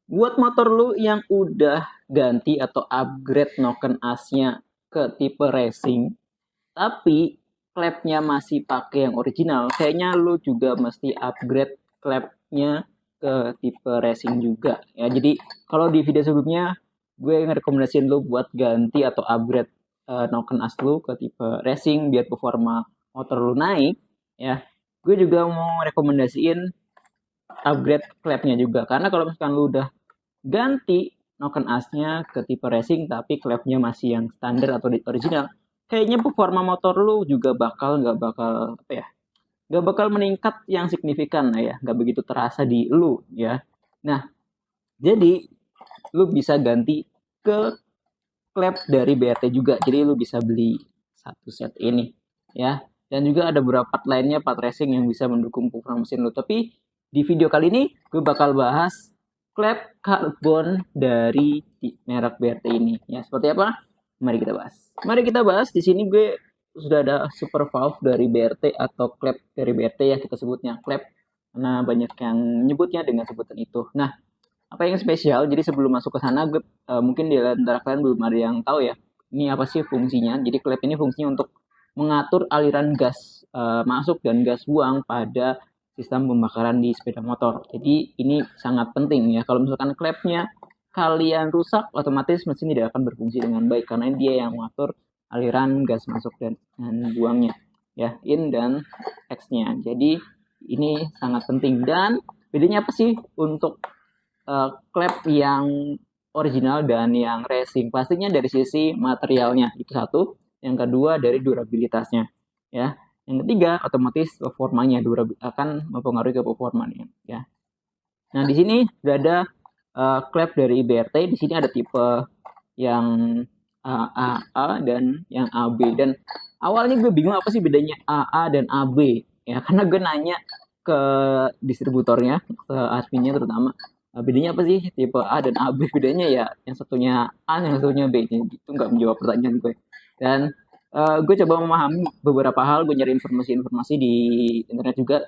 Buat motor lu yang udah ganti atau upgrade noken asnya ke tipe racing, tapi klepnya masih pakai yang original, kayaknya lu juga mesti upgrade klepnya ke tipe racing juga ya. Jadi kalau di video sebelumnya gue ngerekomendasiin lu buat ganti atau upgrade noken as lu ke tipe racing biar performa motor lu naik ya. Gue juga mau rekomendasiin upgrade klepnya juga, karena kalau misalkan lu udah ganti noken asnya ke tipe racing tapi klepnya masih yang standar atau original, kayaknya performa motor lu juga nggak bakal apa ya, nggak bakal meningkat yang signifikan ya, nggak begitu terasa di lu ya. Nah, jadi lu bisa ganti ke klep dari BRT juga, jadi lu bisa beli satu set ini ya. Dan juga ada beberapa part lainnya, part racing yang bisa mendukung performa mesin lu. Tapi di video kali ini gue bakal bahas klep karbon dari merek BRT ini ya. Seperti apa? Mari kita bahas. Mari kita bahas. Di sini gue sudah ada super valve dari BRT atau klep dari BRT ya, kita sebutnya klep karena banyak yang menyebutnya dengan sebutan itu. Nah, apa yang spesial? Jadi sebelum masuk ke sana, gue mungkin di antara kalian belum ada yang tahu ya, ini apa sih fungsinya. Jadi klep ini fungsinya untuk mengatur aliran gas masuk dan gas buang pada sistem pembakaran di sepeda motor. Jadi ini sangat penting ya. Kalau misalkan klepnya kalian rusak, otomatis mesin tidak akan berfungsi dengan baik karena dia yang mengatur aliran gas masuk dan buangnya ya, in dan X-nya. Jadi ini sangat penting. Dan bedanya apa sih untuk klep yang original dan yang racing? Pastinya dari sisi materialnya itu satu, yang kedua dari durabilitasnya ya, yang ketiga otomatis performanya akan mempengaruhi ke performanya ya. Nah, di sini sudah ada klep dari BRT. Di sini ada tipe yang AA dan yang AB, dan awalnya gue bingung apa sih bedanya AA dan AB ya, karena gue nanya ke distributornya, ke adminnya terutama, bedanya apa sih tipe A dan AB, bedanya ya yang satunya A yang satunya B, itu nggak menjawab pertanyaan gue. Dan gue coba memahami beberapa hal, gue nyari informasi-informasi di internet juga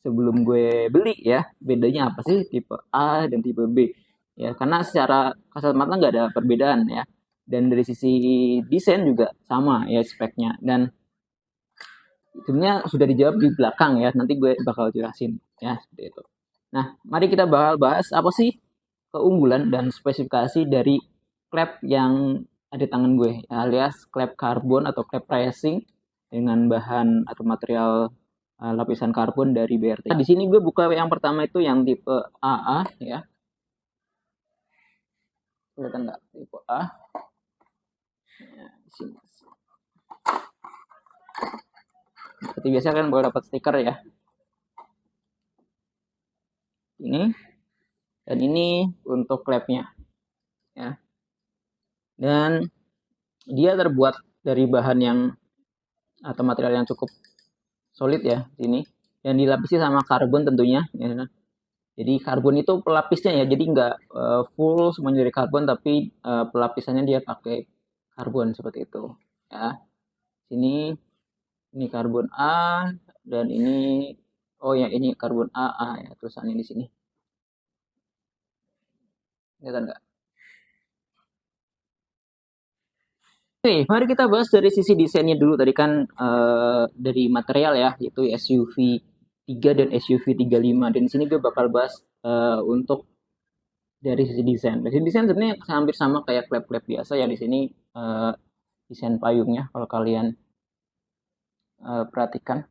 sebelum gue beli ya, bedanya apa sih tipe A dan tipe B ya, karena secara kasat mata nggak ada perbedaan ya, dan dari sisi desain juga sama ya speknya, dan sebenarnya sudah dijawab di belakang ya, nanti gue bakal jelasin ya seperti itu. Nah, mari kita bahas apa sih keunggulan dan spesifikasi dari klep yang ada di tangan gue, alias klep karbon atau klep racing dengan bahan atau material lapisan karbon dari BRT. Nah, di sini gue buka yang pertama itu yang tipe AA ya. Kelihatan nggak tipe A? Ya, di sini. Seperti biasa kan boleh dapat stiker ya. Ini dan ini untuk klepnya ya. Dan dia terbuat dari bahan yang atau material yang cukup solid ya ini, dan dilapisi sama karbon tentunya ya. Jadi karbon itu pelapisnya ya, jadi nggak full semuanya dari karbon, tapi pelapisannya dia pakai karbon seperti itu ya. Ini karbon A, dan ini oh ya ini karbon AA ya, tulisannya di sini. Kelihatan nggak? Oke, mari kita bahas dari sisi desainnya dulu. Tadi kan dari material ya, yaitu SUV 3 dan SUV 35. Dan di sini gue bakal bahas untuk dari sisi desain. Dari sisi desain sebenarnya hampir sama kayak klep-klep biasa ya. Di sini desain payungnya kalau kalian perhatikan,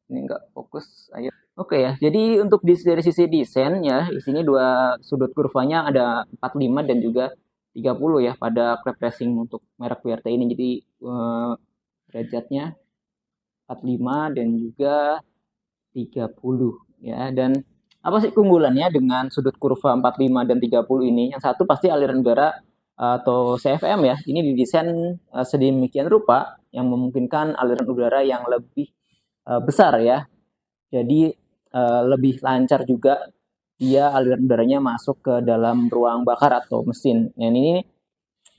ini nggak fokus. Ayo. Oke ya. Jadi untuk dari sisi desain ya, di sini dua sudut kurvanya ada 45 dan juga 30 ya pada klep racing untuk merek BRT ini. Jadi derajatnya 45 dan juga 30 ya. Dan apa sih keunggulannya dengan sudut kurva 45 dan 30 ini? Yang satu pasti aliran udara atau CFM ya. Ini didesain sedemikian rupa yang memungkinkan aliran udara yang lebih besar ya. Jadi lebih lancar juga dia aliran udaranya masuk ke dalam ruang bakar atau mesin. Dan ini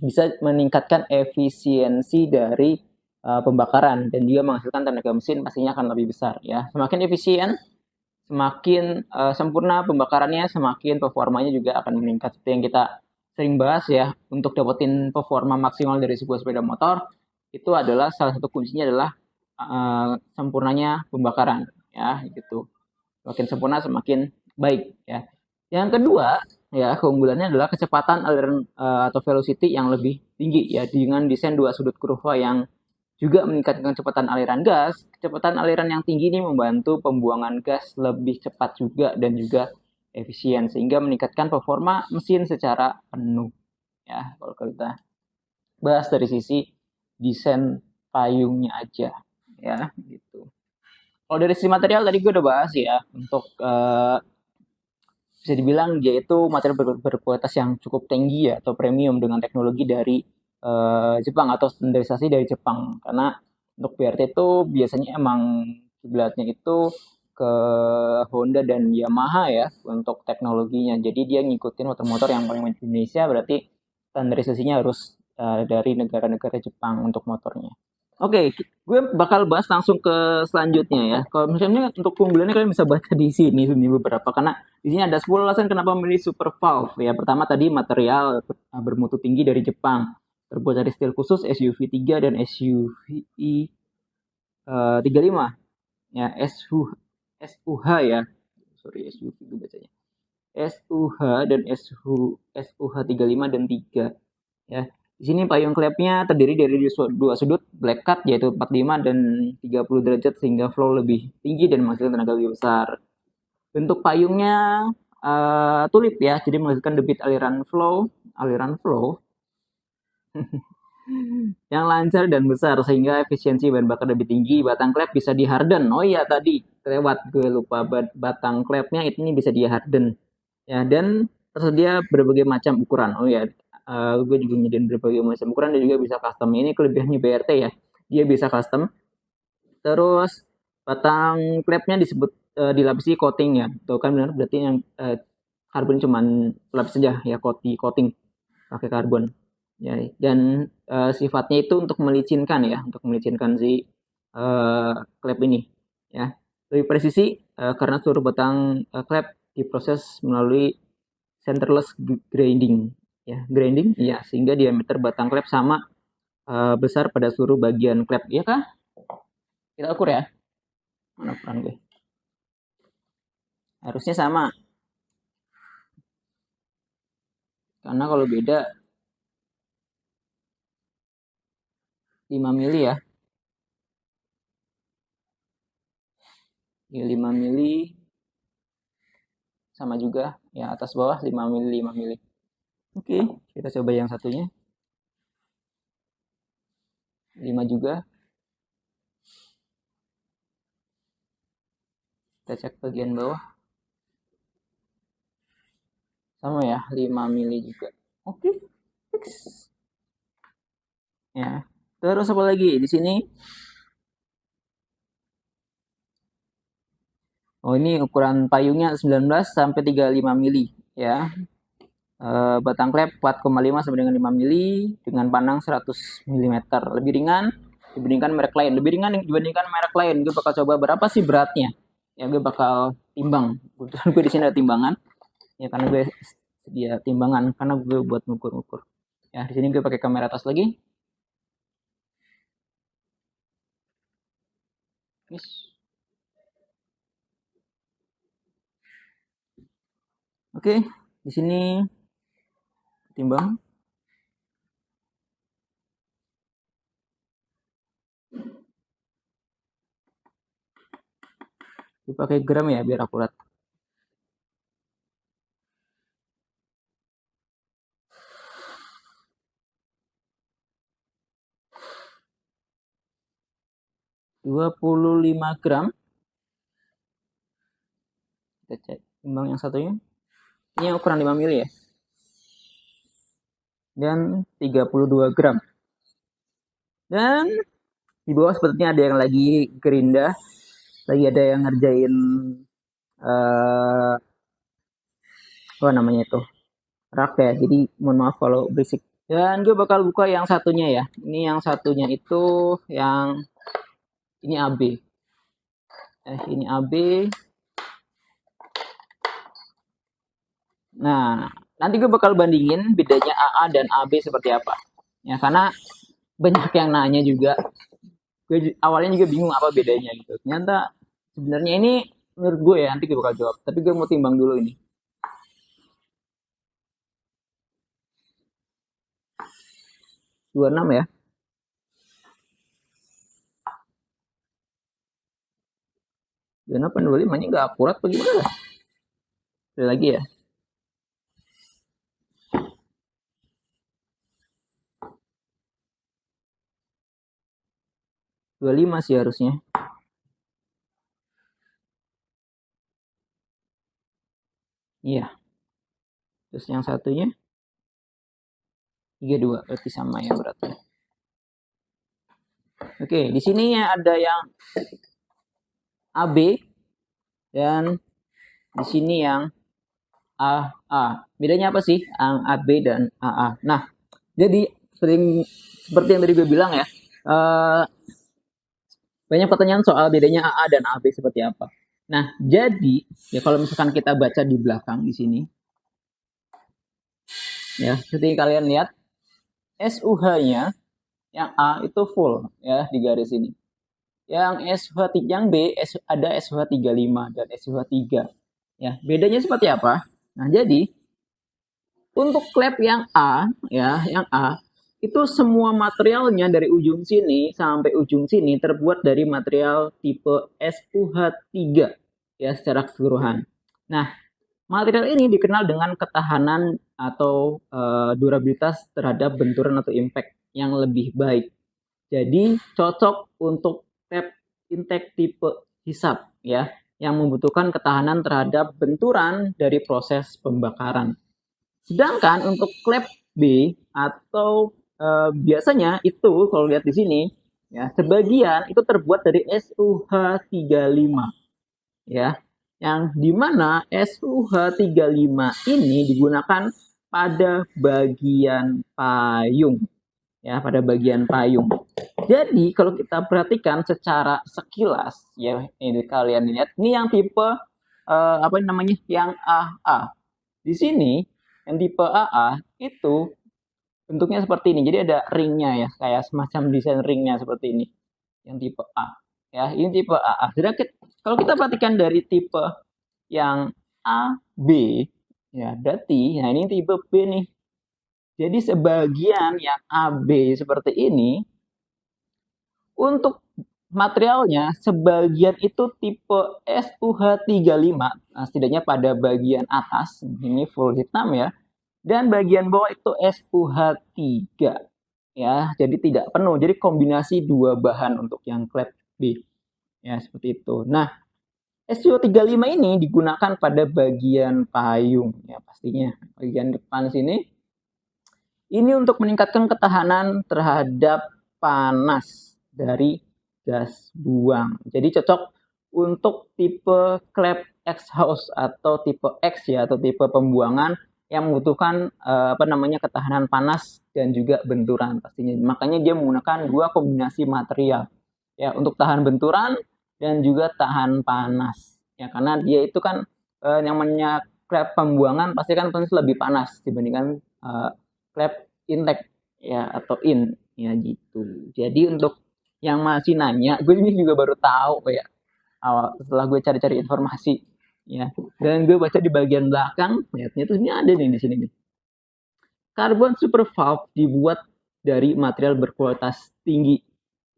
bisa meningkatkan efisiensi dari pembakaran dan juga menghasilkan tenaga mesin pastinya akan lebih besar ya. Semakin efisien, semakin sempurna pembakarannya, semakin performanya juga akan meningkat. Seperti yang kita sering bahas ya, untuk dapetin performa maksimal dari sebuah sepeda motor, itu adalah salah satu kuncinya adalah sempurnanya pembakaran ya gitu. Semakin sempurna semakin baik ya. Yang kedua ya, keunggulannya adalah kecepatan aliran atau velocity yang lebih tinggi ya, dengan desain dua sudut kurva yang juga meningkatkan kecepatan aliran gas. Kecepatan aliran yang tinggi ini membantu pembuangan gas lebih cepat juga dan juga efisien, sehingga meningkatkan performa mesin secara penuh ya. Kalau kita bahas dari sisi desain payungnya aja ya gitu. Kalau dari sisi material tadi gue udah bahas ya, untuk bisa dibilang dia itu material berkualitas yang cukup tinggi ya, atau premium dengan teknologi dari Jepang atau standarisasi dari Jepang. Karena untuk BRT itu biasanya emang kiblatnya itu ke Honda dan Yamaha ya untuk teknologinya. Jadi dia ngikutin motor-motor yang paling di Indonesia, berarti standarisasinya harus dari negara-negara Jepang untuk motornya. Oke, gue bakal bahas langsung ke selanjutnya ya. Kalau misalnya untuk keunggulannya kalian bisa baca di sini beberapa, karena di sini ada 10 alasan kenapa memilih Super Valve ya. Pertama tadi material bermutu tinggi dari Jepang, terbuat dari steel khusus SUV 3 dan SUV 35 ya, SUH ya. Sorry, SUV gue bacanya. SUH dan SUH 35 dan 3 ya. Di sini payung klepnya terdiri dari dua sudut black cut, yaitu 45 dan 30 derajat, sehingga flow lebih tinggi dan menghasilkan tenaga lebih besar. Bentuk payungnya tulip ya, jadi menghasilkan debit aliran flow yang lancar dan besar, sehingga efisiensi bahan bakar lebih tinggi. Batang klep bisa di harden. Oh iya, tadi lewat gue lupa, batang klepnya ini bisa di harden ya, dan tersedia berbagai macam ukuran. Oh ya, gue juga nyediain berbagai macam ukuran dan juga bisa custom. Ini kelebihannya BRT ya, dia bisa custom. Terus batang klepnya disebut dilapisi coating ya, tuh kan benar, berarti yang karbon cuman lapis saja ya, coating pakai karbon ya. Dan sifatnya itu untuk melicinkan ya, untuk melicinkan si klep ini ya, lebih presisi karena seluruh batang klep diproses melalui centerless grinding ya, sehingga diameter batang klep sama besar pada seluruh bagian klep ya kah, kita ukur ya, mana ukuran gue, harusnya sama, karena kalau beda 5 mili ya, 5 mili sama juga ya, atas bawah 5 mili 5 mili. Oke, kita coba yang satunya 5 juga, kita cek bagian bawah sama ya, 5 mili juga. Oke, fix ya. Terus apa lagi di sini? Oh, ini ukuran payungnya 19 sampai 35 mili ya. Batang klep 4,5 sampai dengan 5 mili dengan panang 100 mm. Lebih ringan dibandingkan merek lain. Lebih ringan dibandingkan merek lain. Gue bakal coba berapa sih beratnya. Ya, gue bakal timbang. Gue di sini ada timbangan. Ya, karena gue sedia timbangan karena gue buat ngukur-ngukur. Ya, di sini gue pakai kamera atas lagi. Oke, di sini timbang. Dipakai gram ya biar akurat. (25 gram). Kita cek timbang yang satunya. Ini ukuran 5 mili ya. Dan 32 gram. Dan di bawah sepertinya ada yang lagi gerinda. Lagi ada yang ngerjain apa namanya itu, rak ya. Jadi mohon maaf kalau berisik. Dan gue bakal buka yang satunya ya. Ini yang satunya itu yang ini AB. Ini AB. Nah, nanti gue bakal bandingin bedanya AA dan AB seperti apa. Ya, karena banyak yang nanya juga. Gue awalnya juga bingung apa bedanya gitu. Ternyata sebenarnya ini menurut gue ya, nanti gue bakal jawab. Tapi gue mau timbang dulu ini. 26 ya. 26 25 ini nggak akurat bagaimana? Sekali lagi ya. 25 sih harusnya. Iya. Terus yang satunya 32, berarti sama ya beratnya. Oke, di sini ya ada yang AB dan di sini yang AA. Bedanya apa sih yang AB dan AA? Nah, jadi seperti yang tadi gue bilang ya, banyak pertanyaan soal bedanya AA dan AB seperti apa. Nah, jadi ya kalau misalkan kita baca di belakang di sini, ya seperti kalian lihat SUH-nya yang A itu full ya di garis ini. Yang SUH yang B ada SUH 35 dan SUH 3. Ya, bedanya seperti apa? Nah, jadi untuk klep yang A ya, yang A itu semua materialnya dari ujung sini sampai ujung sini terbuat dari material tipe SUH3 ya secara keseluruhan. Nah, material ini dikenal dengan ketahanan atau durabilitas terhadap benturan atau impact yang lebih baik. Jadi cocok untuk tap intake tipe hisap ya yang membutuhkan ketahanan terhadap benturan dari proses pembakaran. Sedangkan untuk klep B atau biasanya itu kalau lihat di sini ya sebagian itu terbuat dari SUH35 ya yang dimana SUH35 ini digunakan pada bagian payung ya pada bagian payung. Jadi kalau kita perhatikan secara sekilas ya ini kalian lihat ini yang tipe apa namanya yang AA. Di sini yang tipe AA itu bentuknya seperti ini. Jadi ada ringnya ya kayak semacam desain ringnya seperti ini. Yang tipe A ya ini tipe AA. Sedangkan kalau kita perhatikan dari tipe yang AB ya berarti nah ini tipe B nih. Jadi sebagian yang AB seperti ini untuk materialnya sebagian itu tipe SUH35, nah, setidaknya pada bagian atas ini full hitam ya, dan bagian bawah itu SUH3 ya, jadi tidak penuh. Jadi kombinasi dua bahan untuk yang klep B ya seperti itu. Nah, SUH35 ini digunakan pada bagian payung ya pastinya bagian depan sini. Ini untuk meningkatkan ketahanan terhadap panas dari gas buang. Jadi cocok untuk tipe klep exhaust atau tipe X ya atau tipe pembuangan yang membutuhkan apa namanya ketahanan panas dan juga benturan pastinya. Makanya dia menggunakan dua kombinasi material ya untuk tahan benturan dan juga tahan panas. Ya karena dia itu kan yang namanya klep pembuangan pasti kan lebih panas dibandingkan klep intake ya atau in ya gitu. Jadi untuk yang masih nanya, gue ini juga baru tahu ya awal setelah gue cari-cari informasi ya. Dan gue baca di bagian belakang, ya ternyata ini ada nih di sini nih. Carbon super valve dibuat dari material berkualitas tinggi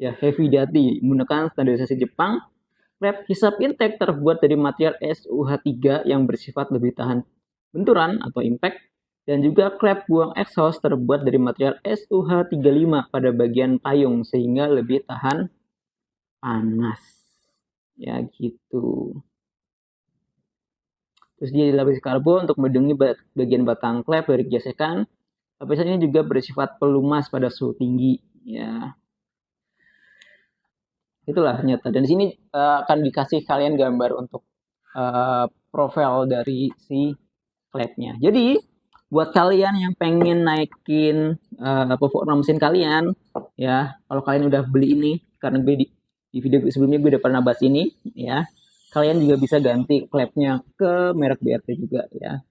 ya heavy duty menggunakan standarisasi Jepang. Klep hisap intake terbuat dari material SUH3 yang bersifat lebih tahan benturan atau impact dan juga klep buang exhaust terbuat dari material SUH35 pada bagian payung sehingga lebih tahan panas. Ya gitu. Terus dia dilapisi karbon untuk melindungi bagian batang klep dari gesekan. Lapisan ini juga bersifat pelumas pada suhu tinggi. Ya, itulah ternyata. Dan di sini akan dikasih kalian gambar untuk profil dari si klepnya. Jadi buat kalian yang pengen naikin performa mesin kalian, ya kalau kalian udah beli ini, karena gue di video sebelumnya gue udah pernah bahas ini, ya kalian juga bisa ganti klepnya ke merek BRT juga, ya.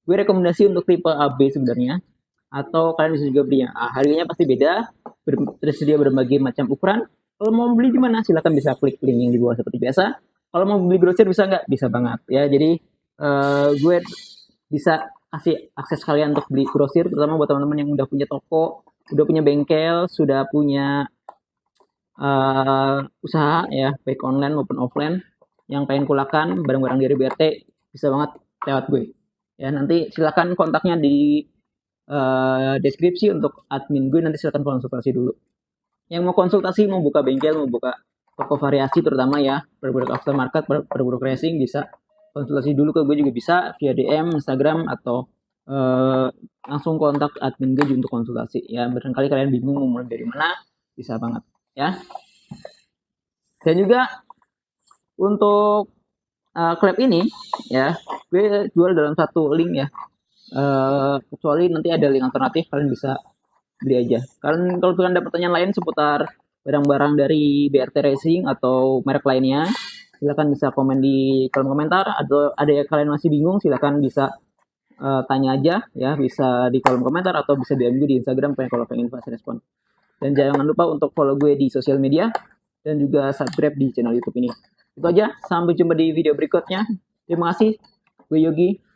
gue rekomendasi untuk tipe AB sebenarnya, atau kalian bisa juga beli yang A. Harganya pasti beda, tersedia berbagai macam ukuran. Kalau mau beli di mana, silahkan bisa klik link yang di bawah seperti biasa. Kalau mau beli grosir bisa nggak? Bisa banget ya. Jadi gue bisa kasih akses kalian untuk beli grosir, terutama buat teman-teman yang udah punya toko, udah punya bengkel, sudah punya usaha ya, baik online maupun offline, yang pengen kulakan barang-barang dari BRT, bisa banget lewat gue. Ya, nanti silakan kontaknya di deskripsi untuk admin gue, nanti silakan konsultasi dulu. Yang mau konsultasi, mau buka bengkel, mau buka toko variasi terutama ya, produk aftermarket, produk racing, bisa konsultasi dulu ke gue juga bisa via DM, Instagram, atau langsung kontak admin gue untuk konsultasi ya. Barangkali kalian bingung mau mulai dari mana, bisa banget ya. Dan juga untuk klep ini ya, gue jual dalam satu link ya. Kecuali nanti ada link alternatif, kalian bisa beli aja. Kalian kalau kalian ada pertanyaan lain seputar barang-barang dari BRT Racing atau merek lainnya, silakan bisa komen di kolom komentar. Atau ada yang kalian masih bingung, silakan bisa tanya aja ya, bisa di kolom komentar atau bisa DM gue di Instagram kalau pengen fast respon. Dan jangan lupa untuk follow gue di sosial media dan juga subscribe di channel YouTube ini. Itu aja, sampai jumpa di video berikutnya. Terima kasih. Gue Yogi.